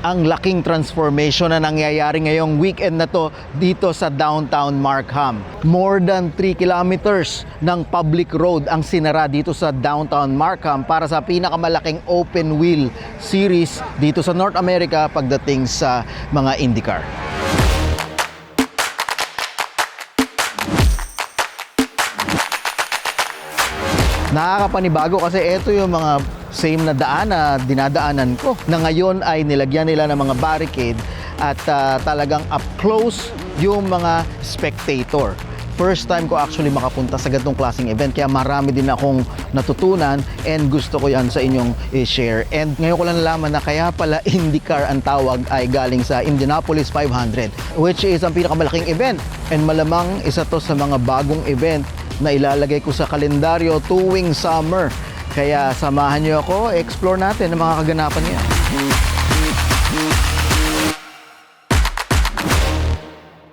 ang laking transformation na nangyayari ngayong weekend na to dito sa downtown Markham. More than 3 kilometers ng public road ang sinara dito sa downtown Markham para sa pinakamalaking open wheel series dito sa North America pagdating sa mga IndyCar. Nakakapanibago kasi ito yung mga same na daan na dinadaanan ko na ngayon ay nilagyan nila ng mga barricade at talagang up close yung mga spectator. First time ko actually makapunta sa ganitong klaseng event kaya marami din akong natutunan and gusto ko yan sa inyong i-share. And ngayon ko lang nalaman na kaya pala IndyCar ang tawag ay galing sa Indianapolis 500 which is ang pinakamalaking event and malamang isa to sa mga bagong event na ilalagay ko sa kalendaryo tuwing summer. Kaya samahan niyo ako, explore natin ang mga kaganapan niya.